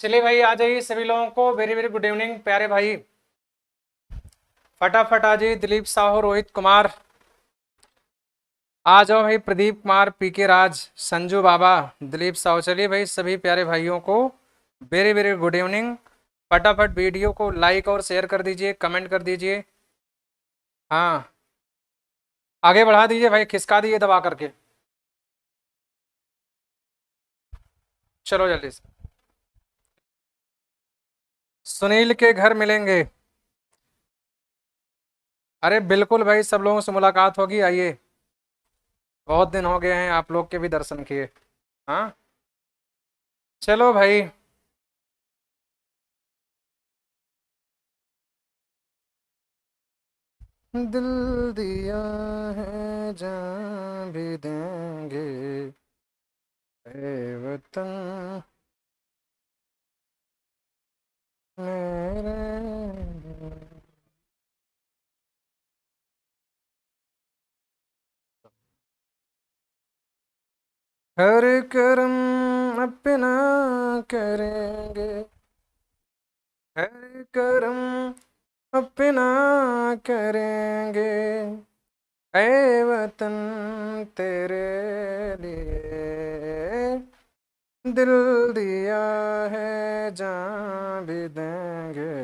चलिए भाई, आ जाइए सभी लोगों को। वेरी वेरी गुड इवनिंग प्यारे भाई। फटाफट आ जाइए। दिलीप साहू, रोहित कुमार, आ जाओ भाई। प्रदीप कुमार, पीके राज, संजू बाबा, दिलीप साहू। चलिए भाई, सभी प्यारे भाइयों को वेरी वेरी गुड इवनिंग। फटाफट वीडियो को लाइक और शेयर कर दीजिए, कमेंट कर दीजिए। हाँ, आगे बढ़ा दीजिए भाई, खिसका दीजिए दबा करके। चलो जल्दी से। सुनील के घर मिलेंगे। अरे बिल्कुल भाई, सब लोगों से मुलाकात होगी, आइए। बहुत दिन हो गए हैं, आप लोग के भी दर्शन किए। हाँ, चलो भाई। दिल दिया है, जान भी देंगे, ऐ वतन मेरे। हर करम अपना करेंगे, हर करम अपना करेंगे, ऐ वतन तेरे लिए दिल दिया है, जान भी देंगे,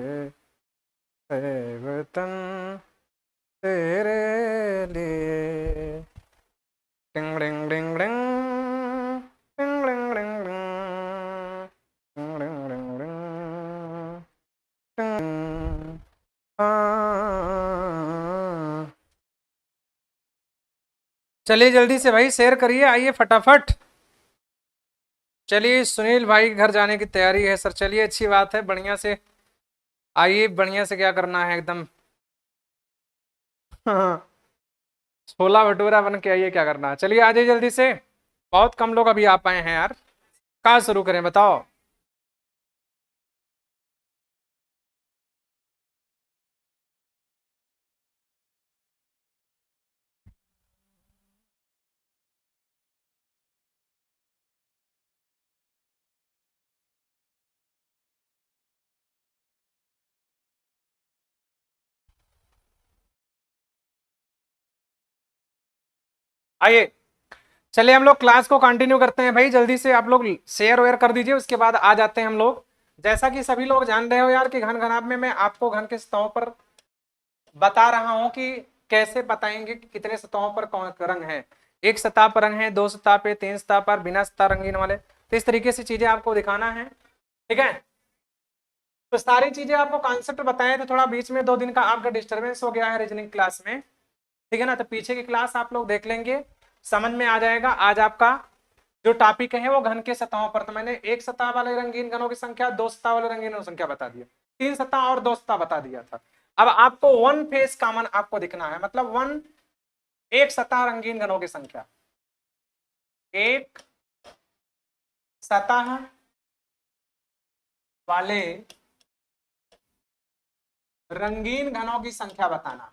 ऐ वतन तेरे लिए। टिंग डिंग डिंग डिंग, टिंग डिंग डिंग डिंग, टिंग डिंग डिंग डिंग, टिंग। हाँ। चलिए जल्दी से भाई शेयर करिए, आइए फटाफट। चलिए, सुनील भाई के घर जाने की तैयारी है सर। चलिए, अच्छी बात है, बढ़िया से आइए। बढ़िया से क्या करना है एकदम। हाँ, छोला भटूरा बन के आइए, क्या करना है। चलिए आ जाइए जल्दी से। बहुत कम लोग अभी आ पाए हैं यार। कहाँ शुरू करें बताओ। आइए, चलिए हम लोग क्लास को कंटिन्यू करते हैं भाई। जल्दी से आप लोग शेयर वेयर कर दीजिए, उसके बाद आ जाते हैं हम लोग। जैसा कि सभी लोग जान रहे हो यार कि घन घनाभ में मैं आपको घन के सतहों पर बता रहा हूं कि कैसे बताएंगे कि कितने सतहों पर कौन रंग है। एक सतह पर रंग है, दो सतह पे, तीन सतह पर, बिना सतह रंगीन वाले। तो इस तरीके से चीजें आपको दिखाना है, ठीक है। तो सारी चीजें आपको कॉन्सेप्ट बताए थे। थोड़ा बीच में 2 दिन का आपका डिस्टर्बेंस हो गया है रीजनिंग क्लास में, ठीक है ना। तो पीछे की क्लास आप लोग देख लेंगे, समझ में आ जाएगा। आज आपका जो टॉपिक है वो घन के सतहों पर। तो मैंने एक सतह वाले रंगीन घनों की संख्या, दो सतह वाले रंगीन घनों की संख्या बता दिया, तीन सतह और दो सतह बता दिया था। अब आपको वन फेस कॉमन आपको दिखना है, मतलब वन, एक सतह रंगीन घनों की संख्या, एक सतह वाले रंगीन घनों की संख्या बताना,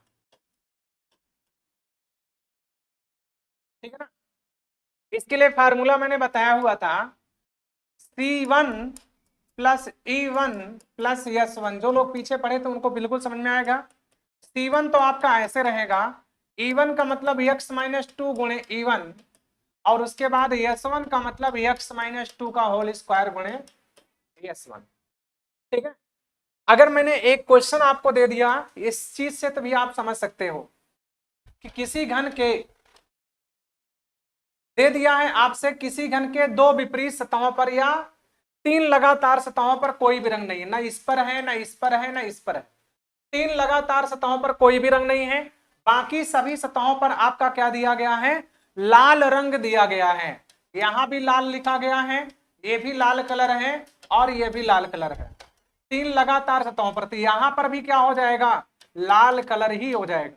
ठीक है ना। इसके लिए फार्मूला मैंने बताया हुआ था, C1 plus E1 plus S1। जो लोग पीछे पढ़े तो उनको बिल्कुल समझ में आएगा। C1 तो आपका ऐसे रहेगा, E1 का मतलब x माइनस टू गुणे E1, और उसके बाद S1 का मतलब x माइनस टू का होल स्क्वायर गुणे S1, ठीक है। अगर मैंने एक क्वेश्चन आपको दे दिया इस चीज से, तभी आप समझ सकते हो कि किसी घन के दे दिया है आपसे, किसी घन के दो विपरीत सतहों पर या तीन लगातार सतहों पर कोई भी रंग नहीं है, ना इस पर है, ना इस पर है, ना इस पर है। तीन लगातार सतहों पर कोई भी रंग नहीं है। बाकी सभी सतहों पर आपका क्या दिया गया है, लाल रंग दिया गया है। यहां भी लाल लिखा गया है, ये भी लाल कलर है, और ये भी लाल कलर है। तीन लगातार सतहों पर, तो यहां पर भी क्या हो जाएगा, लाल कलर ही हो जाएगा।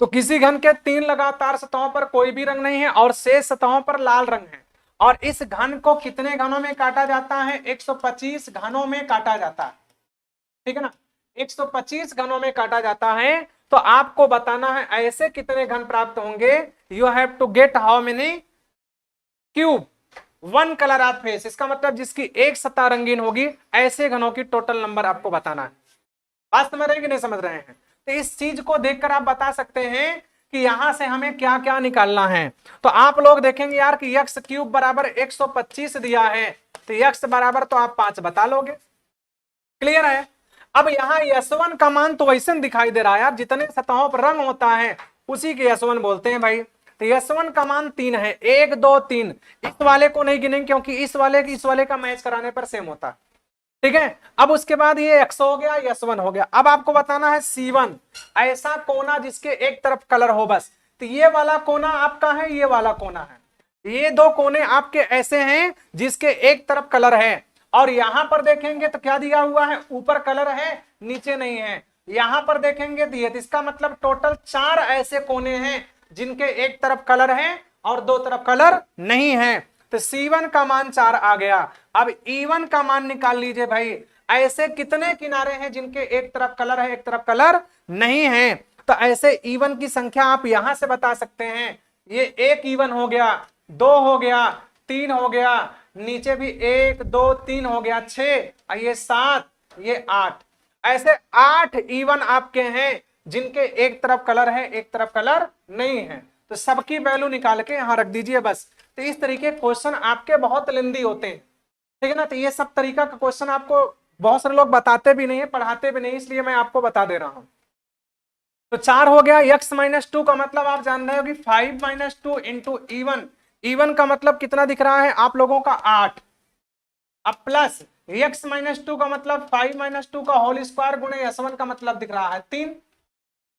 तो किसी घन के तीन लगातार सतहों पर कोई भी रंग नहीं है और शेष सतहों पर लाल रंग है। और इस घन को कितने घनों में काटा जाता है, 125 घनों में काटा जाता है, ठीक है ना। 125 घनों में काटा जाता है। तो आपको बताना है ऐसे कितने घन प्राप्त होंगे। You have to get how many cube, one colour of face, इसका मतलब जिसकी एक सतह रंगीन होगी, ऐसे घनों की टोटल नंबर आपको बताना है। बात समझ रहे हैं कि नहीं समझ रहे हैं? तो इस चीज को देखकर आप बता सकते हैं कि यहां से हमें क्या क्या निकालना है। तो आप लोग देखेंगे यार कि x क्यूब बराबर 125 दिया है, तो x बराबर तो आप 5 बता लोगे। क्लियर है? अब यहाँ S1 का मान तो वैसे दिखाई दे रहा है यार, जितने सतहों पर रंग होता है उसी के S1 बोलते हैं भाई। तो S1 का मान 3 है, 1 2 3। इस वाले को नहीं गिनेंगे क्योंकि इस वाले का मैच कराने पर सेम होता है। ठीक है, अब उसके बाद ये x हो गया, S1 हो गया। अब आपको बताना है C1, ऐसा कोना जिसके एक तरफ कलर हो बस। तो ये वाला कोना आपका है, ये वाला कोना है, ये दो कोने आपके ऐसे हैं जिसके एक तरफ कलर है। और यहां पर देखेंगे तो क्या दिया हुआ है, ऊपर कलर है नीचे नहीं है। यहां पर देखेंगे दिए, तो इसका मतलब टोटल 4 ऐसे कोने हैं जिनके एक तरफ कलर है और दो तरफ कलर नहीं है। तो C1 का मान 4 आ गया। अब E1 का मान निकाल लीजिए भाई, ऐसे कितने किनारे हैं जिनके एक तरफ कलर है एक तरफ कलर नहीं है। तो ऐसे E1 की संख्या आप यहां से बता सकते हैं। ये एक E1 हो गया, 2 हो गया, 3 हो गया, नीचे भी 1 2 3 हो गया, 6, ये 7, ये 8। ऐसे 8 E1 आपके हैं जिनके एक तरफ कलर है एक तरफ कलर नहीं है। तो सबकी वैल्यू निकाल के यहां रख दीजिए बस। तो इस तरीके क्वेश्चन आपके बहुत लेंदी होते हैं, ठीक है ना। तो ये सब तरीका का क्वेश्चन आपको बहुत सारे लोग बताते भी नहीं है, पढ़ाते भी नहीं, इसलिए मैं आपको बता दे रहा हूं। तो 4 हो गया। x-2 का मतलब आप जान रहे हो कि 5-2 इंटू E1 का मतलब कितना दिख रहा है आप लोगों का 8। अब प्लस x-2 का मतलब 5-2 का होल स्क्वायर गुणे S1 का मतलब दिख रहा है 3।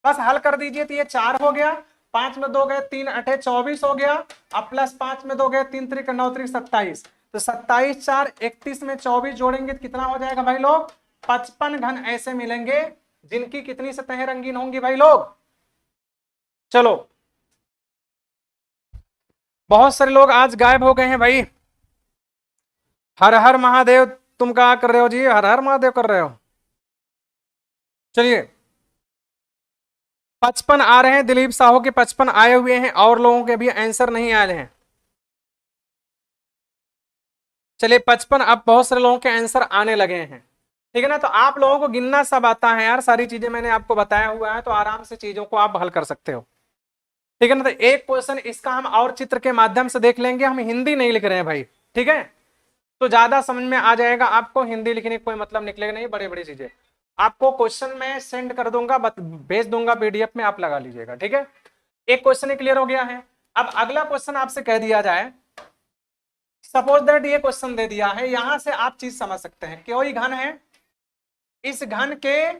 बस हल कर दीजिए तो ये 4 हो गया, 5 में 2 गए 3 8 24 हो गया। अब प्लस 5 में 2 गए 3 3 9 3 27। तो 27 4 31 में 24 जोड़ेंगे तो कितना हो जाएगा भाई लोग, 55 घन ऐसे मिलेंगे जिनकी कितनी सतहें रंगीन होंगी भाई लोग। चलो, बहुत सारे लोग आज गायब हो गए हैं भाई। हर हर महादेव, तुम क्या कर रहे हो जी, हर हर महादेव कर रहे हो। चलिए, 55 आ रहे हैं, दिलीप साहू के 55 आए हुए हैं और लोगों के भी आंसर नहीं आए हैं। चलिए 55, अब बहुत सारे लोगों के आंसर आने लगे हैं, ठीक है ना। तो आप लोगों को गिनना सब आता है यार, सारी चीजें मैंने आपको बताया हुआ है, तो आराम से चीजों को आप हल कर सकते हो, ठीक है ना। तो एक क्वेश्चन इसका हम और चित्र के माध्यम से देख लेंगे, हम हिंदी नहीं लिख रहे हैं भाई, ठीक है। तो ज्यादा समझ में आ जाएगा आपको, हिंदी लिखने का कोई मतलब निकलेगा नहीं, बड़ी बड़ी चीजें आपको क्वेश्चन में सेंड कर दूंगा, भेज दूंगा PDF में, आप लगा लीजिएगा, ठीक है। एक क्वेश्चन क्लियर हो गया है। अब अगला क्वेश्चन आपसे कह दिया जाए, सपोज दैट ये क्वेश्चन दे दिया है, यहां से आप चीज समझ सकते हैं। कोई घन है, इस घन के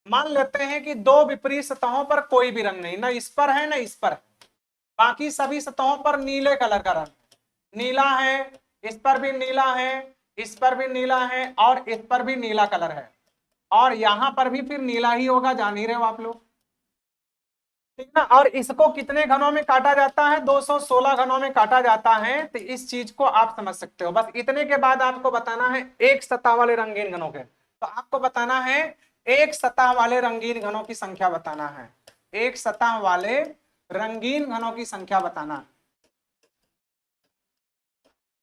मान लेते हैं कि दो विपरीत सतहों पर कोई भी रंग नहीं, ना इस पर है ना इस पर है, बाकी सभी सतहों पर नीले कलर का रंग, नीला है, इस पर भी नीला है, इस पर भी नीला है और इस पर भी नीला कलर है, और यहां पर भी फिर नीला ही होगा, जान ही रहे हो आप लोग, ठीक ना। और इसको कितने घनों में काटा जाता है, 216 घनों में काटा जाता है। तो इस चीज को आप समझ सकते हो। बस इतने के बाद आपको बताना है एक सतह वाले रंगीन घनों के, तो आपको बताना है एक सतह वाले रंगीन घनों की संख्या बताना है, एक सतह वाले रंगीन घनों की संख्या बताना,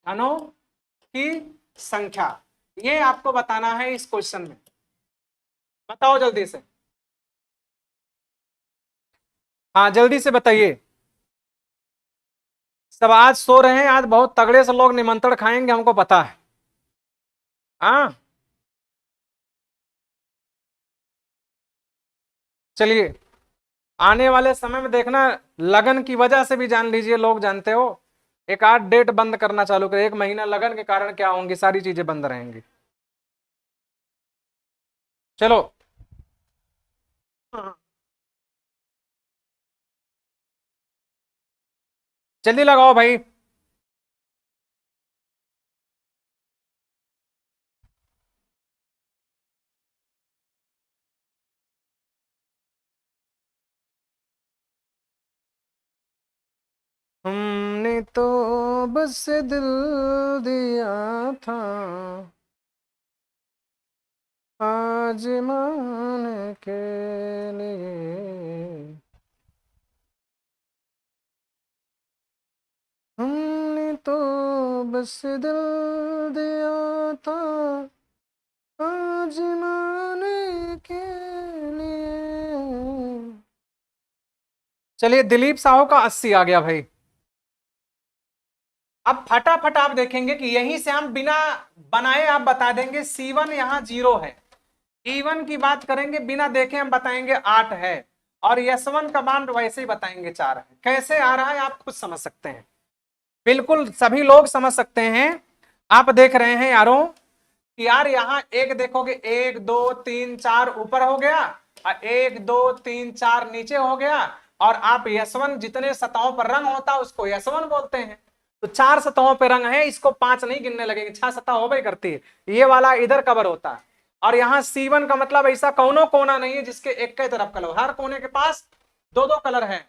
घनों की संख्या, ये आपको बताना है इस क्वेश्चन में। बताओ जल्दी से, हाँ जल्दी से बताइए। सब आज सो रहे हैं, आज बहुत तगड़े से लोग निमंत्रण खाएंगे, हमको पता है। हाँ चलिए, आने वाले समय में देखना, लगन की वजह से भी जान लीजिए, लोग जानते हो एक आध डेट बंद करना चालू कर, एक महीना लगन के कारण क्या होंगी, सारी चीजें बंद रहेंगी। चलो, हाँ, जल्दी लगाओ भाई। हमने तो बस दिल दिया था, आज मान के लिए हमने तो बस दिल दिया था आजमाने के लिए। चलिए दिलीप साहू का 80 आ गया भाई। अब फटाफट आप देखेंगे कि यहीं से हम बिना बनाए आप बता देंगे C1 यहां 0 है। E1 की बात करेंगे बिना देखे हम बताएंगे 8 है, और S1 का मान वैसे ही बताएंगे 4 है। कैसे आ रहा है आप खुद समझ सकते हैं, बिल्कुल सभी लोग समझ सकते हैं। आप देख रहे हैं यारों कि यार यहाँ एक देखोगे 1 2 3 4 ऊपर हो गया, और 1 2 3 4 नीचे हो गया, और आप S1 जितने सतहों पर रंग होता है उसको S1 बोलते हैं। तो 4 सतहों पर रंग है, इसको 5 नहीं गिनने लगेंगे, 6 सतह हो गई करती है, ये वाला इधर कवर होता है। और यहाँ C1 का मतलब ऐसा कौनो कोना नहीं है जिसके एक के तरफ कलर, हर कोने के पास दो दो कलर है,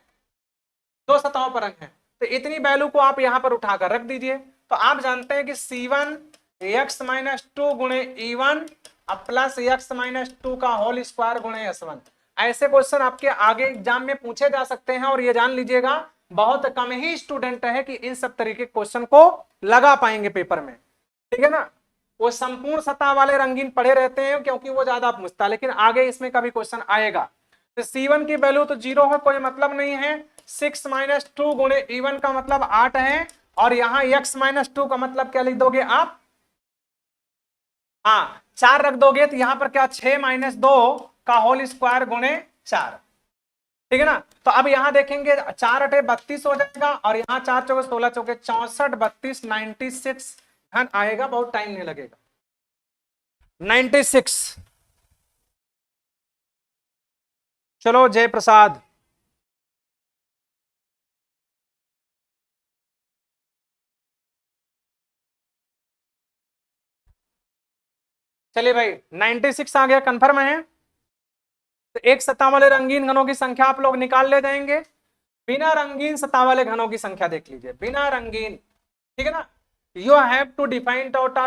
2 सतहों पर रंग है। तो इतनी वैल्यू को आप यहाँ पर उठाकर रख दीजिए। तो आप जानते हैं कि C1 x-2 गुणे E1 प्लस x-2 का होल स्क्वायर गुणे S1। ऐसे क्वेश्चन आपके आगे एग्जाम में पूछे जा सकते हैं, और ये जान लीजिएगा बहुत कम ही स्टूडेंट है कि इन सब तरीके क्वेश्चन को लगा पाएंगे पेपर में, ठीक है ना। वो संपूर्ण सतह वाले रंगीन पढ़े रहते हैं क्योंकि वो ज्यादा पूछता है, लेकिन आगे इसमें कभी क्वेश्चन आएगा। तो C1 की वैल्यू तो 0 है, कोई मतलब नहीं है। 6-2 गुणे E1 का मतलब 8 है, और यहाँ x-2 का मतलब क्या लिख दोगे आप, हाँ 4 रख दोगे, तो यहाँ पर क्या 6-2 का होल स्क्वायर गुणे 4, ठीक है ना। तो अब यहाँ देखेंगे 4 8 32 हो जाएगा, और यहाँ 4 चौके 16 चौके 64 32 96 घन आएगा, बहुत टाइम नहीं लगेगा। 96। चलो जय प्रसाद। चलिए भाई 96 आ गया, कंफर्म है। तो एक सतह वाले रंगीन घनों की संख्या आप लोग निकाल ले जाएंगे। बिना रंगीन सतह वाले घनों की संख्या देख लीजिए, बिना रंगीन, ठीक है ना। You have to define out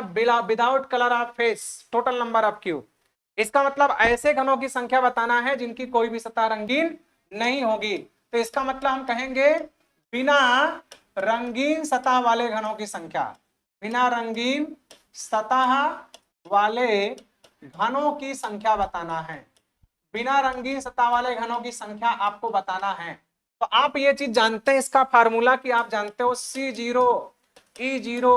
without colour of face total number of cube. इसका मतलब ऐसे घनों की संख्या बताना है जिनकी कोई भी सतह रंगीन नहीं होगी। तो इसका मतलब हम कहेंगे बिना रंगीन सतह वाले घनों की संख्या, बिना रंगीन सतह वाले घनों की संख्या बताना है, बिना रंगीन सतह वाले घनों की संख्या आपको बताना है। तो आप ये चीज जानते हैं, इसका फार्मूला कि आप जानते हो C0 E0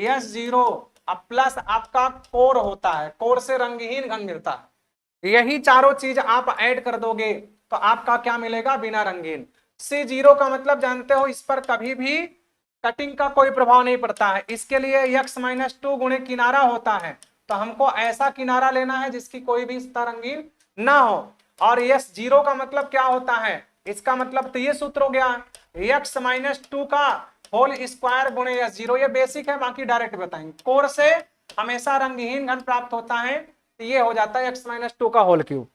S0 प्लस आपका कोर होता है, कोर से रंगहीन घन मिलता है। यही चारों चीज आप ऐड कर दोगे तो आपका क्या मिलेगा, बिना रंगीन। C0 का मतलब जानते हो, इस पर कभी भी कटिंग का कोई प्रभाव नहीं पड़ता है। इसके लिए x-2 गुणे किनारा होता है, तो हमको ऐसा किनारा लेना है जिसकी कोई भी सतह रंगीन ना हो। और S0 का मतलब क्या होता है, इसका मतलब तो ये सूत्र हो गया x-2 का होल स्क्वायर गुणे S0। ये बेसिक है, बाकी डायरेक्ट बताएंगे। कोर से हमेशा रंगहीन घन प्राप्त होता है, तो ये हो जाता है x-2 का होल क्यूब।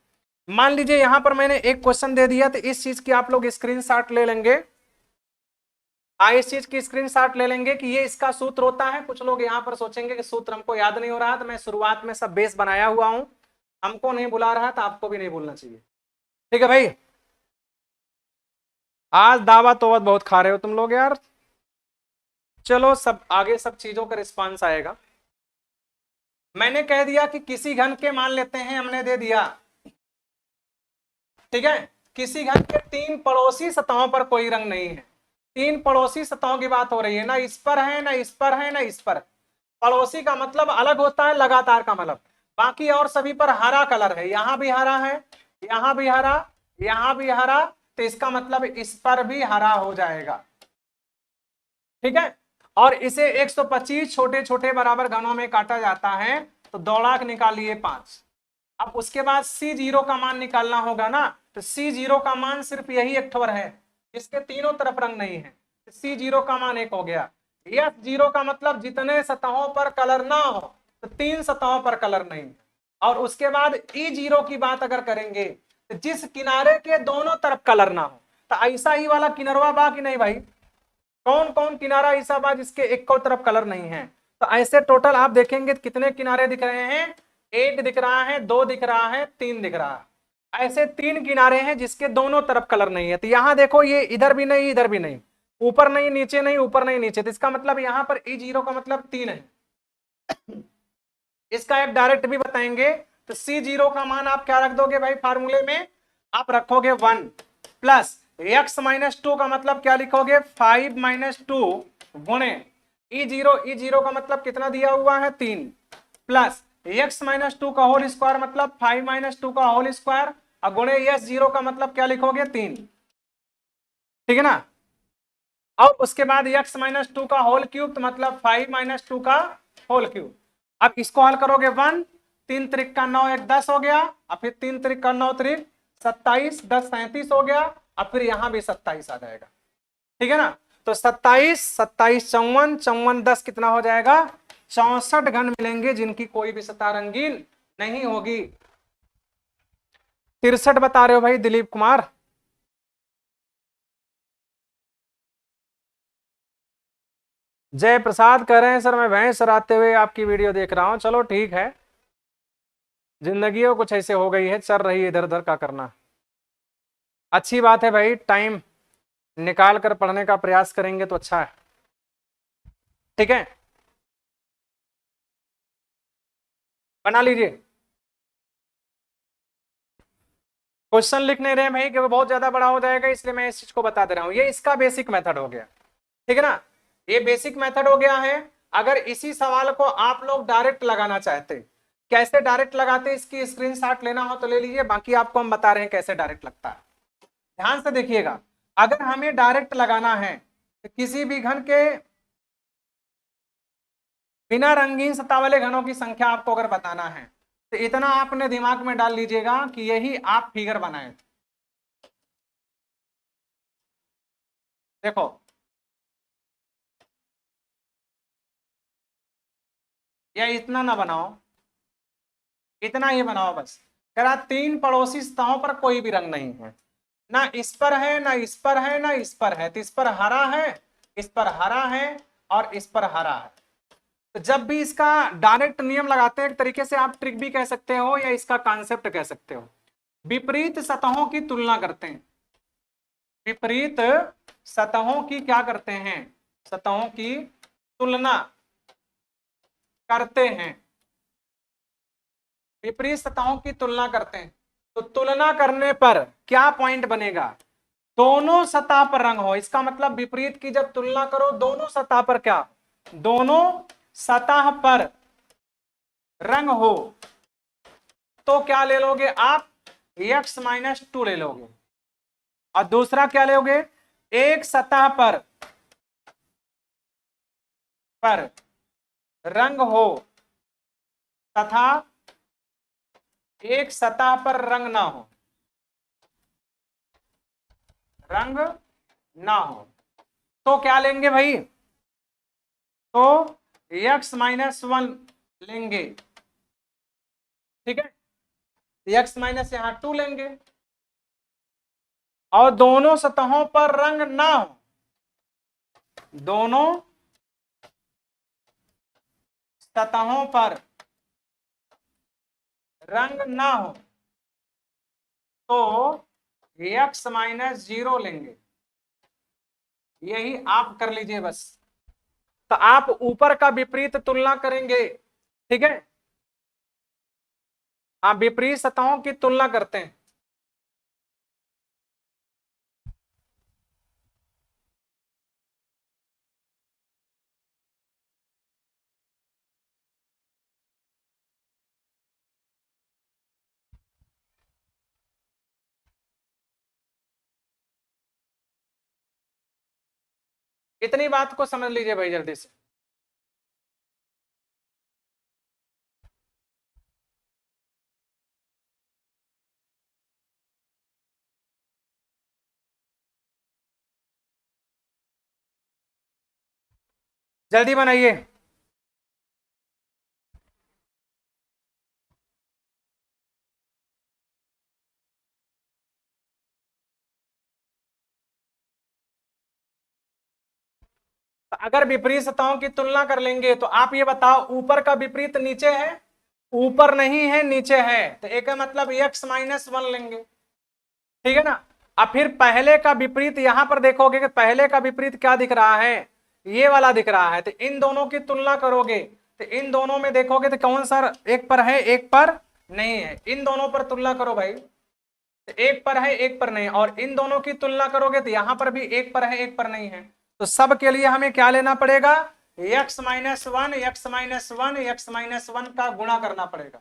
मान लीजिए यहां पर मैंने एक क्वेश्चन दे दिया, तो इस चीज की आप लोग स्क्रीनशॉट ले लेंगे। इस चीज की स्क्रीनशॉट ले लेंगे कि ये इसका सूत्र होता है। कुछ लोग यहाँ पर सोचेंगे कि सूत्र हमको याद नहीं हो रहा, तो मैं शुरुआत में सब बेस बनाया हुआ हूं, हमको नहीं बुला रहा था, आपको भी नहीं भूलना चाहिए, ठीक है भाई। आज दावा तो बहुत खा रहे हो तुम लोग यार। चलो सब आगे सब चीजों का रिस्पांस आएगा। मैंने कह दिया कि किसी घन के मान लेते हैं, हमने दे दिया, ठीक है। किसी घन के 3 पड़ोसी सतहों पर कोई रंग नहीं है। 3 पड़ोसी सतहों की बात हो रही है, ना इस पर है ना इस पर है ना इस पर। पड़ोसी का मतलब अलग होता है, लगातार का मतलब। बाकी और सभी पर हरा कलर है, यहां भी हरा है, यहां भी हरा, यहां भी हरा, तो इसका मतलब इस पर भी हरा हो जाएगा, ठीक है। और इसे 125 छोटे छोटे बराबर घनों में काटा जाता है, तो दौड़ा के निकालिए 5। अब उसके बाद C0 का मान निकालना होगा ना, तो C0 का मान सिर्फ यही एक ठवर है, इसके तीनों तरफ रंग नहीं है, तो C0 का मान 1 हो गया। S0 का मतलब जितने सतहों पर कलर ना हो, तो 3 सतहों पर कलर नहीं। और उसके बाद E0 की बात अगर करेंगे, तो जिस किनारे के दोनों तरफ कलर ना हो, तो ऐसा ही वाला किनारा बा कि नहीं भाई, कौन कौन किनारा ऐसा बा जिसके एक को तरफ कलर नहीं है। तो ऐसे टोटल आप देखेंगे कितने किनारे दिख रहे हैं, 1 दिख रहा है, 2 दिख रहा है, 3 दिख रहा है। ऐसे 3 किनारे हैं जिसके दोनों तरफ कलर नहीं है। तो यहां देखो, ये इधर भी नहीं इधर भी नहीं, ऊपर नहीं नीचे नहीं, ऊपर नहीं नीचे, तो इसका मतलब यहाँ पर E0 का मतलब 3 है। इसका एक डायरेक्ट भी बताएंगे। तो C0 का मान आप क्या रख दोगे भाई फार्मूले में, आप रखोगे 1 प्लस x माइनस 2 का मतलब क्या लिखोगे 5 माइनस 2 गुणे E0 का मतलब कितना दिया हुआ है 3 प्लस x माइनस 2 का होल स्क्वायर मतलब 5 माइनस 2 का होल स्क्वायर और गुणे S0 का मतलब क्या लिखोगे 3। ठीक है ना। और उसके बाद x माइनस 2 का होल क्यूब तो मतलब 5 माइनस 2 का होल क्यूब। अब इसको हल करोगे 1 3 त्रिक का 9 1 10 हो गया, और फिर 3 त्रिक का 9 त्रिक 27 10 37 हो गया, और फिर यहां भी 27 आ जाएगा। ठीक है ना। तो 27 27 54 54 10 कितना हो जाएगा 64 घन मिलेंगे जिनकी कोई भी सतह रंगीन नहीं होगी। 63 बता रहे हो भाई दिलीप कुमार। जय प्रसाद कह रहे हैं सर मैं भैंस चराते हुए आपकी वीडियो देख रहा हूं। चलो ठीक है, जिंदगी हो कुछ ऐसे हो गई है, चल रही है इधर उधर का करना। अच्छी बात है भाई, टाइम निकाल कर पढ़ने का प्रयास करेंगे तो अच्छा है। ठीक है, बना लीजिए। क्वेश्चन लिख नहीं रहे भाई कि वो बहुत ज्यादा बड़ा हो जाएगा, इसलिए मैं इस चीज को बता दे रहा हूं। ये इसका बेसिक मेथड हो गया। ठीक है ना, ये बेसिक मेथड हो गया है। अगर इसी सवाल को आप लोग डायरेक्ट लगाना चाहते, कैसे डायरेक्ट लगाते इसकी स्क्रीनशॉट लेना हो तो ले लीजिए, बाकी आपको हम बता रहे हैं कैसे डायरेक्ट लगता है। ध्यान से देखिएगा, अगर हमें डायरेक्ट लगाना है तो किसी भी घन के बिना रंगीन सतह वाले घनों की संख्या आपको अगर बताना है तो इतना आपने दिमाग में डाल लीजिएगा कि यही आप फिगर बनाए। देखो या इतना ना बनाओ, इतना ही बनाओ बस। कह रहा 3 पड़ोसी सतहों पर कोई भी रंग नहीं है, ना इस पर है ना इस पर है ना इस पर है, तो इस पर हरा है, इस पर हरा है और इस पर हरा है। तो जब भी इसका डायरेक्ट नियम लगाते हैं, एक तरीके से आप ट्रिक भी कह सकते हो या इसका कॉन्सेप्ट कह सकते हो, विपरीत सतहों की तुलना करते हैं। विपरीत सतहों की क्या करते हैं, सतहों की तुलना करते हैं। विपरीत सतहों की तुलना करते हैं, तो तुलना करने पर क्या पॉइंट बनेगा, दोनों सतह पर रंग हो। इसका मतलब विपरीत की जब तुलना करो दोनों सतह पर क्या, दोनों सतह पर रंग हो, तो क्या ले लोगे आप x माइनस 2 ले लोगे। और दूसरा क्या लोगे, एक सतह पर रंग हो तथा एक सतह पर रंग ना हो, रंग ना हो, तो क्या लेंगे भाई, तो x माइनस 1 लेंगे। ठीक है, x माइनस यहां 2 लेंगे, और दोनों सतहों पर रंग ना हो, दोनों सतहों पर रंग ना हो तो x माइनस 0 लेंगे। यही आप कर लीजिए बस। तो आप ऊपर का विपरीत तुलना करेंगे। ठीक है, आप विपरीत सतहों की तुलना करते हैं। इतनी बात को समझ लीजिए भाई जल्दी से। जल्दी बनाइए। तो अगर विपरीत सतहों की तुलना कर लेंगे तो आप ये बताओ ऊपर का विपरीत नीचे है, ऊपर नहीं है नीचे है, तो एक मतलब x माइनस 1 लेंगे। ठीक है ना, अब फिर पहले का विपरीत यहां पर देखोगे कि पहले का विपरीत क्या दिख रहा है, ये वाला दिख रहा है। तो इन दोनों की तुलना करोगे तो इन दोनों में देखोगे तो कौन सा एक पर है एक पर नहीं है। इन दोनों पर तुलना करो भाई, तो एक पर है एक पर नहीं, और इन दोनों की तुलना करोगे तो यहां पर भी एक पर है एक पर नहीं है। तो सब के लिए हमें क्या लेना पड़ेगा, x minus one x minus one x minus one का गुणा करना पड़ेगा।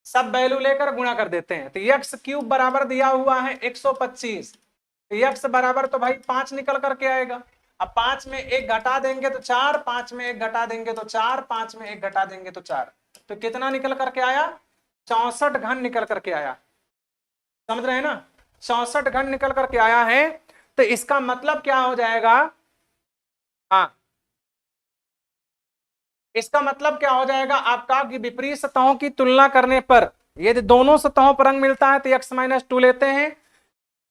सब वैल्यू लेकर गुणा कर देते हैं। तो एक्स क्यूब बराबर दिया हुआ है 125, तो एक्स बराबर तो भाई 5 निकल करके आएगा। अब 5 में एक घटा देंगे तो 4, 5 में एक घटा देंगे तो 4, 5 में एक घटा देंगे तो 4, तो कितना निकल करके आया, 64 घन निकल करके आया। समझ रहे हैं ना, 64 घन निकल करके आया है। तो इसका मतलब क्या हो जाएगा, हाँ इसका मतलब क्या हो जाएगा आपका कि विपरीत सतहों की तुलना करने पर यदि दोनों सतहों पर रंग मिलता है तो x माइनस टू लेते हैं,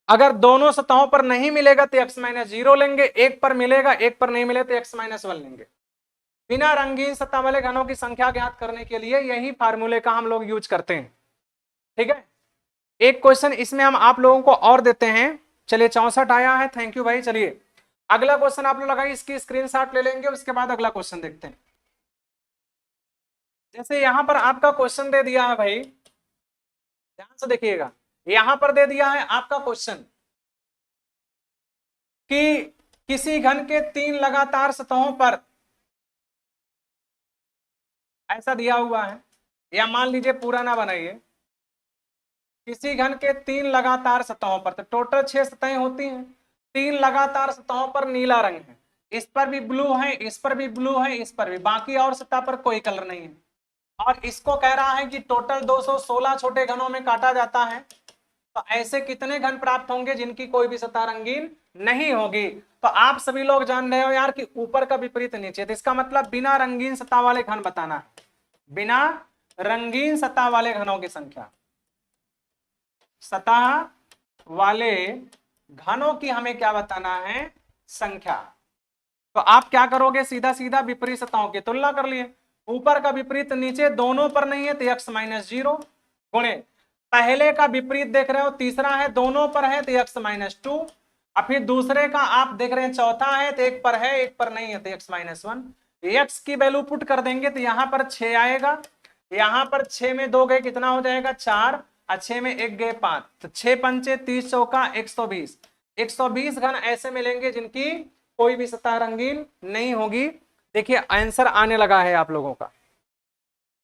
अगर दोनों सतहों पर नहीं मिलेगा तो x माइनस जीरो लेंगे, एक पर मिलेगा एक पर नहीं मिले तो x माइनस वन लेंगे। बिना रंगीन सतह वाले घनों की संख्या ज्ञात करने के लिए यही फार्मूले का हम लोग यूज करते हैं। ठीक है, एक क्वेश्चन इसमें हम आप लोगों को और देते हैं। चलिए 64 आया है, थैंक यू भाई। चलिए अगला क्वेश्चन आप लोग लगाइए, इसकी स्क्रीनशॉट ले लेंगे, उसके बाद अगला क्वेश्चन देखते हैं। जैसे यहां पर आपका क्वेश्चन दे दिया है भाई, ध्यान से देखिएगा, यहां पर दे दिया है आपका क्वेश्चन कि किसी घन के 3 लगातार सतहों पर, ऐसा दिया हुआ है, या मान लीजिए पूरा ना बनाइए, किसी घन के 3 लगातार सतहों पर, तो टोटल 6 सतहें होती हैं, 3 लगातार सतहों पर नीला रंग है, इस पर भी ब्लू है, इस पर भी ब्लू है, इस पर भी, बाकी और सतह पर कोई कलर नहीं है। और इसको कह रहा है कि टोटल 216 छोटे घनों में काटा जाता है, तो ऐसे कितने घन प्राप्त होंगे जिनकी कोई भी सतह रंगीन नहीं होगी। तो आप सभी लोग जान रहे हो यार कि ऊपर का विपरीत नीचे, तो इसका मतलब बिना रंगीन सतह वाले घन बताना है, बिना रंगीन सतह वाले घनों की संख्या, सतह वाले घनों की हमें क्या बताना है, संख्या। तो आप क्या करोगे, सीधा सीधा विपरीत सतहों की तुलना कर लिए, ऊपर का विपरीत नीचे दोनों पर नहीं है तो x माइनस जीरो गुणे पहले का विपरीत देख रहे हो तीसरा है दोनों पर है तो x माइनस टू, और फिर दूसरे का आप देख रहे हैं चौथा है तो एक पर है एक पर नहीं है तो x माइनस वन। x की वैल्यू पुट कर देंगे तो यहां पर 6 आएगा, यहां पर 6 में 2 गए कितना हो जाएगा 4, और 6 में 1 गए 5, तो 6 पंचे 30 चौका 120, 120 घन ऐसे मिलेंगे जिनकी कोई भी सतह रंगीन नहीं होगी। देखिए आंसर आने लगा है आप लोगों का,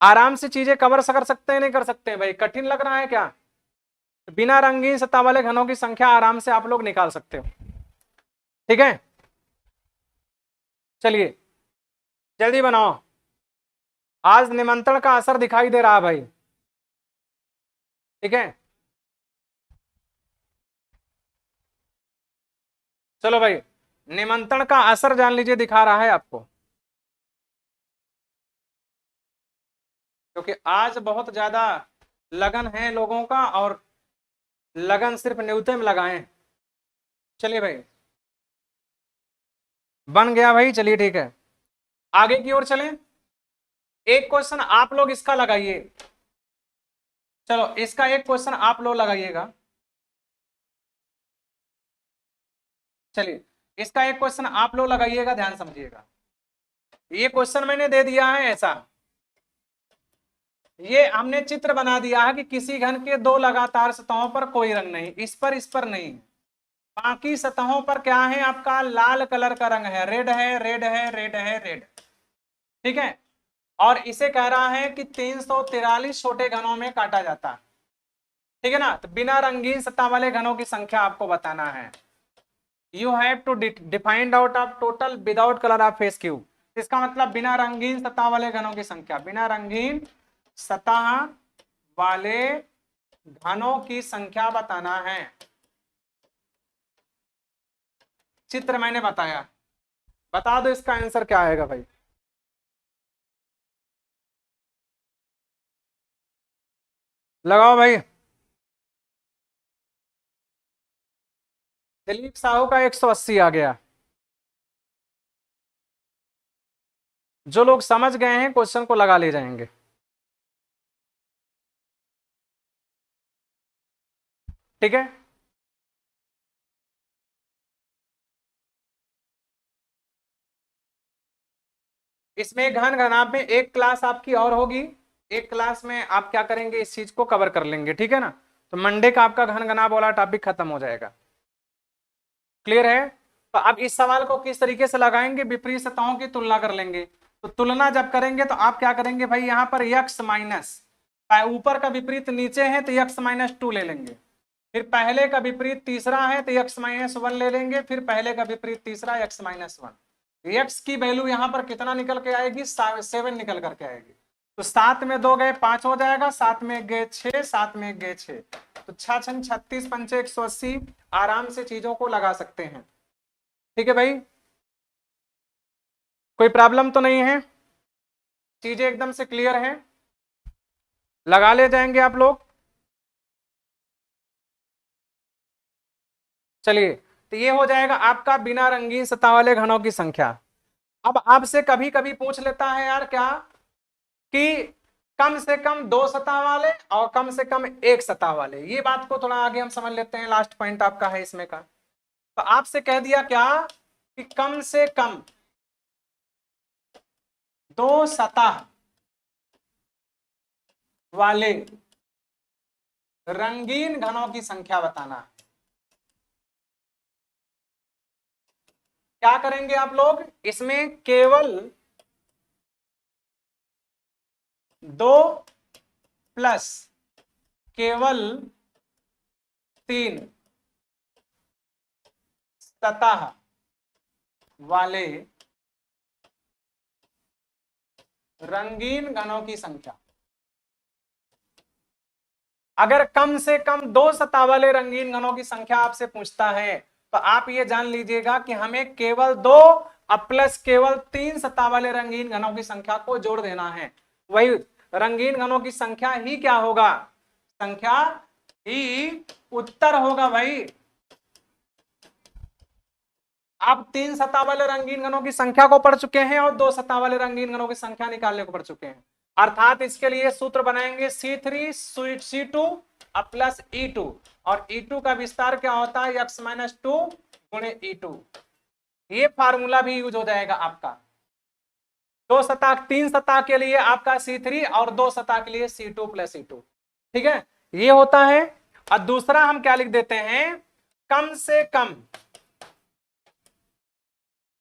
आराम से चीजें कवर कर सकते हैं नहीं कर सकते हैं भाई, कठिन लग रहा है क्या, बिना रंगीन सतह वाले घनों की संख्या आराम से आप लोग निकाल सकते हो। ठीक है, चलिए जल्दी बनाओ, आज निमंत्रण का असर दिखाई दे रहा है भाई। ठीक है, चलो भाई, निमंत्रण का असर जान लीजिए दिखा रहा है आपको, क्योंकि आज बहुत ज्यादा लगन है लोगों का, और लगन सिर्फ न्यूते में लगाएं। चलिए भाई बन गया भाई, चलिए ठीक है आगे की ओर चलें। एक क्वेश्चन आप लोग इसका लगाइए, चलो इसका एक क्वेश्चन आप लोग लगाइएगा। चलिए इसका एक क्वेश्चन आप लोग लगाइएगा, ध्यान समझिएगा। ये क्वेश्चन मैंने दे दिया है ऐसा, ये हमने चित्र बना दिया है कि किसी घन के 2 लगातार सतहों पर कोई रंग नहीं, इस पर नहीं, बाकी सतहों पर क्या है आपका लाल कलर का रंग है, रेड है रेड है रेड है रेड। ठीक है, और इसे कह रहा है कि 343 छोटे घनों में काटा जाता है। ठीक है ना, तो बिना रंगीन सतह वाले घनों की संख्या आपको बताना है। You have to defined out of total without colour of face cube, इसका मतलब बिना रंगीन सतह वाले घनों की संख्या, बिना रंगीन सतह वाले घनों की संख्या बताना है। चित्र मैंने बताया, बता दो इसका आंसर क्या आएगा भाई। लगाओ भाई, दिलीप साहू का 180 आ गया। जो लोग समझ गए हैं क्वेश्चन को लगा ले जाएंगे। ठीक है, इसमें घन घनाभ में एक क्लास आपकी और होगी, एक क्लास में आप क्या करेंगे, इस चीज को कवर कर लेंगे, ठीक है ना। तो मंडे का आपका घन घनाभ वाला टॉपिक खत्म हो जाएगा। क्लियर है। तो अब इस सवाल को किस तरीके से लगाएंगे, विपरीत सतहों की तुलना कर लेंगे। तो तुलना जब करेंगे तो आप क्या करेंगे भाई, यहां पर यक्स माइनस, ऊपर का विपरीत नीचे है तो यक्स माइनस 2 ले लेंगे, फिर पहले का विपरीत तीसरा है तो यक्स माइनस 1 ले लेंगे, फिर पहले का विपरीत तीसरा यक्स माइनस 1। यक्स की वैल्यू यहां पर कितना निकल के आएगी, 7 निकल करके आएगी। तो 7 में 2 गए 5 हो जाएगा, 7 में 1 गए 6, 7 में 1 गए 6, तो 6 6 36 पंचे 180। आराम से चीजों को लगा सकते हैं, ठीक है भाई, कोई प्रॉब्लम तो नहीं है, चीजें एकदम से क्लियर हैं, लगा ले जाएंगे आप लोग। चलिए, तो ये हो जाएगा आपका बिना रंगीन सतह वाले घनों की संख्या। अब आपसे कभी कभी पूछ लेता है यार क्या, कि कम से कम 2 सतह वाले और कम से कम 1 सतह वाले, ये बात को थोड़ा आगे हम समझ लेते हैं, लास्ट पॉइंट आपका है इसमें का। तो आपसे कह दिया क्या कि कम से कम 2 सतह वाले रंगीन घनों की संख्या बताना है। क्या करेंगे आप लोग, इसमें केवल 2 प्लस केवल 3 सतह वाले रंगीन घनों की संख्या। अगर कम से कम 2 सतह वाले रंगीन घनों की संख्या आपसे पूछता है तो आप ये जान लीजिएगा कि हमें केवल 2 प्लस केवल 3 सतह वाले रंगीन घनों की संख्या को जोड़ देना है। वही रंगीन घनों की संख्या ही क्या होगा, संख्या ही उत्तर होगा भाई। आप 3 सतह वाले रंगीन घनों की संख्या को पढ़ चुके हैं और 2 सतह वाले रंगीन घनों की संख्या निकालने को पढ़ चुके हैं, अर्थात इसके लिए सूत्र बनाएंगे C3 C2 प्लस E2, और E2 का विस्तार क्या होता है, x माइनस 2 गुणे E2। ये फार्मूला भी यूज हो जाएगा आपका। 2 सतह 3 सतह के लिए आपका C3 और 2 सतह के लिए C2 प्लस E2, ठीक है, ये होता है। और दूसरा हम क्या लिख देते हैं, कम से कम,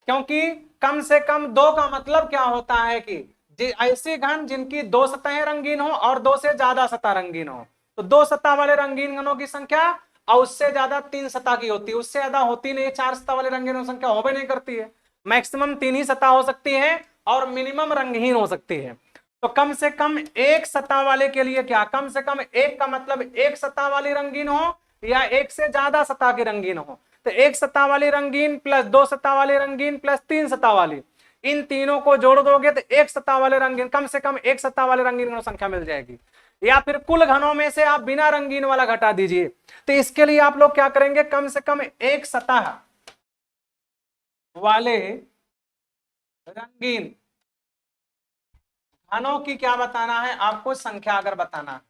क्योंकि कम से कम 2 का मतलब क्या होता है कि ऐसे घन जिनकी 2 सतहें रंगीन हो और 2 से ज्यादा सतह रंगीन हो। तो 2 सतह वाले रंगीन घनों की संख्या और उससे ज्यादा 3 सतह की होती है, उससे ज्यादा होती नहीं, 4 सतह वाले रंगीन की संख्या हो भी नहीं करती है, मैक्सिमम 3 ही सतह हो सकती है और मिनिमम रंगहीन हो सकती है। तो कम से कम 1 सतह वाले के लिए क्या, कम से कम 1 का मतलब 1 सतह वाली रंगीन हो या 1 से ज्यादा सतह की रंगीन हो। तो 1 सतह वाली रंगीन प्लस 2 सतह वाली रंगीन प्लस 3 सतह वाली, इन तीनों को जोड़ दोगे तो 1 सतह वाले रंगीन, कम से कम 1 सतह वाले रंगीन घनों संख्या मिल जाएगी। या फिर कुल घनों में से आप बिना रंगीन वाला घटा दीजिए। तो इसके लिए आप लोग क्या करेंगे, कम से कम 1 सतह वाले रंगीन घनों की क्या बताना है आपको, संख्या अगर बताना है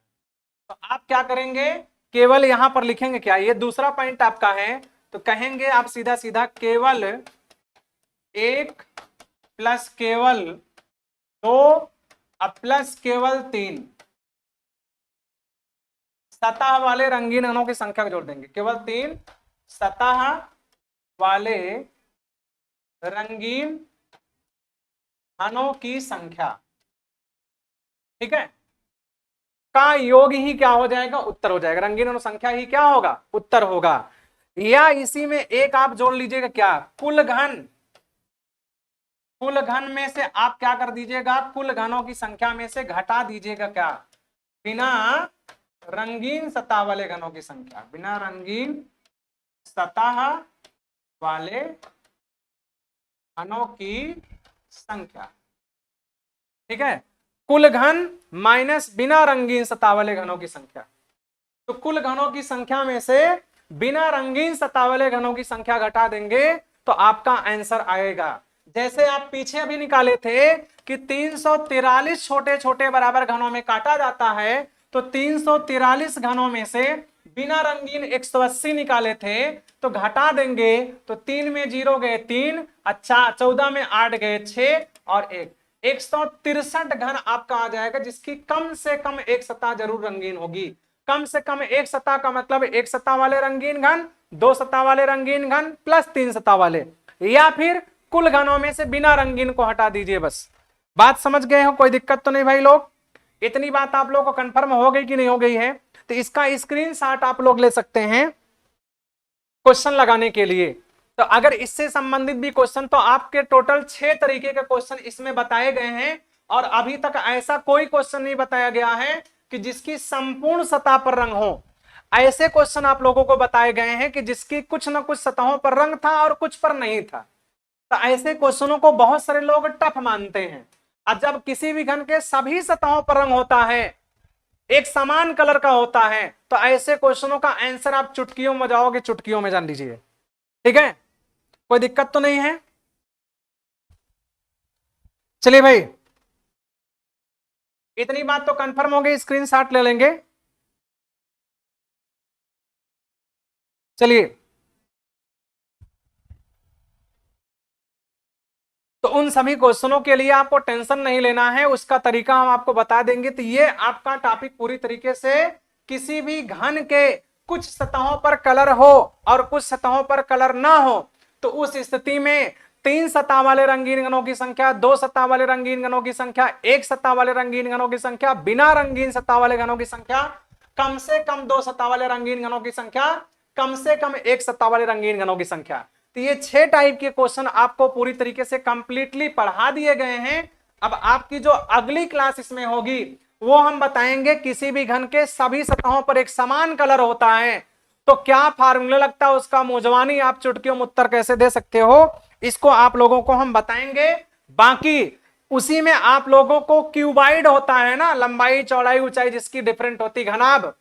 तो आप क्या करेंगे, केवल यहां पर लिखेंगे क्या, ये दूसरा पॉइंट आपका है, तो कहेंगे आप सीधा सीधा केवल 1 प्लस केवल 2 प्लस केवल 3 सतह वाले रंगीन घनों की संख्या को जोड़ देंगे। केवल 3 सतह वाले रंगीन घनों की संख्या, ठीक है, का योग ही क्या हो जाएगा, उत्तर हो जाएगा। रंगीन घनों संख्या ही क्या होगा, उत्तर होगा। या इसी में एक आप जोड़ लीजिएगा क्या, कुल घन, कुल घन में से आप क्या कर दीजिएगा, कुल घनों की संख्या में से घटा दीजिएगा क्या, बिना रंगीन सतह वाले घनों की संख्या, बिना रंगीन सतह वाले घनों की संख्या, ठीक है, कुल घन माइनस बिना रंगीन सतह वाले घनों की संख्या। तो कुल घनों की संख्या में से बिना रंगीन सतह वाले घनों की संख्या घटा देंगे तो आपका आंसर आएगा। जैसे आप पीछे अभी निकाले थे कि 343 छोटे छोटे बराबर घनों में काटा जाता है, तो 343 घनों में से बिना रंगीन 180 निकाले थे, तो घटा देंगे तो 3 में 0 गए 3, अच्छा 14 में 8 गए 6 और 1, 163 घन आपका आ जाएगा, जिसकी कम से कम एक सतह जरूर रंगीन होगी। कम से कम एक सतह का मतलब एक सतह वाले रंगीन घन, दो सतह वाले रंगीन घन प्लस तीन सतह वाले, या फिर कुल घनों में से बिना रंगीन को हटा दीजिए। बस बात समझ गए हो? कोई दिक्कत तो नहीं भाई लोग? इतनी बात आप लोगों को कंफर्म हो गई कि नहीं हो गई है? तो इसका स्क्रीनशॉट आप लोग ले सकते हैं क्वेश्चन लगाने के लिए। तो अगर इससे संबंधित भी क्वेश्चन, तो आपके टोटल 6 तरीके के क्वेश्चन इसमें बताए गए हैं, और अभी तक ऐसा कोई क्वेश्चन नहीं बताया गया है कि जिसकी संपूर्ण सतह पर रंग हो। ऐसे क्वेश्चन आप लोगों को बताए गए हैं कि जिसकी कुछ ना कुछ सतहों पर रंग था और कुछ पर नहीं था। तो ऐसे क्वेश्चनों को बहुत सारे लोग टफ मानते हैं। और जब किसी भी घन के सभी सतहों पर रंग होता है, एक समान कलर का होता है, तो ऐसे क्वेश्चनों का आंसर आप चुटकियों में जाओगे, चुटकियों में जान लीजिए। ठीक है, कोई दिक्कत तो नहीं है? चलिए भाई, इतनी बात तो कंफर्म हो गई, स्क्रीनशॉट ले लेंगे। चलिए, तो उन सभी क्वेश्चनों के लिए आपको टेंशन नहीं लेना है, उसका तरीका हम आपको बता देंगे। तो ये आपका टॉपिक पूरी तरीके से, किसी भी घन के कुछ सतहों पर कलर हो और कुछ सतहों पर कलर ना हो, तो उस स्थिति में तीन सतह वाले रंगीन घनों की संख्या, दो सतह वाले रंगीन घनों की संख्या, एक सतह वाले रंगीन घनों की संख्या, बिना रंगीन सतह वाले घनों की संख्या, कम से कम दो सतह वाले रंगीन घनों की संख्या, कम से कम एक सतह वाले रंगीन घनों की संख्या। तो ये 6 टाइप के क्वेश्चन आपको पूरी तरीके से कंप्लीटली पढ़ा दिए गए हैं। अब आपकी जो अगली क्लास इसमें होगी, वो हम बताएंगे किसी भी घन के सभी सतहों पर एक समान कलर होता है, तो क्या फार्मूला लगता है उसका, मौजवानी आप चुटकियों में उत्तर कैसे दे सकते हो, इसको आप लोगों को हम बताएंगे। बाकी उसी में आप लोगों को क्यूबाइड होता है ना, लंबाई चौड़ाई ऊंचाई जिसकी डिफरेंट होती घनाभ,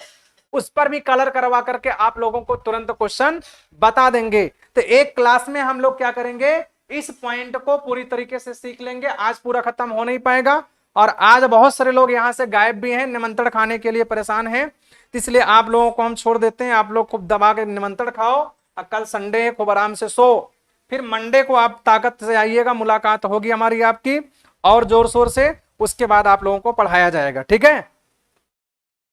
उस पर भी कलर करवा करके आप लोगों को तुरंत क्वेश्चन बता देंगे। तो एक क्लास में हम लोग क्या करेंगे, इस पॉइंट को पूरी तरीके से सीख लेंगे। आज पूरा खत्म हो नहीं पाएगा, और आज बहुत सारे लोग यहां से गायब भी हैं, निमंत्रण खाने के लिए परेशान हैं, इसलिए आप लोगों को हम छोड़ देते हैं। आप लोग खूब दबा के निमंत्रण खाओ, और कल संडे है, खूब आराम से सो, फिर मंडे को आप ताकत से आइएगा, मुलाकात होगी हमारी आपकी और जोर शोर से, उसके बाद आप लोगों को पढ़ाया जाएगा। ठीक है?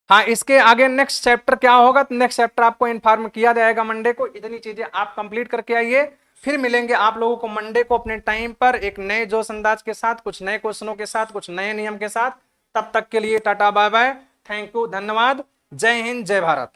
हाँ, इसके आगे नेक्स्ट चैप्टर क्या होगा, नेक्स्ट चैप्टर आपको इन्फॉर्म किया जाएगा मंडे को। इतनी चीजें आप कंप्लीट करके आइए, फिर मिलेंगे आप लोगों को मंडे को अपने टाइम पर एक नए जोश अंदाज के साथ, कुछ नए क्वेश्चनों के साथ, कुछ नए नियम के साथ। तब तक के लिए tata bye bye, thank you, धन्यवाद, जय हिंद, जय भारत।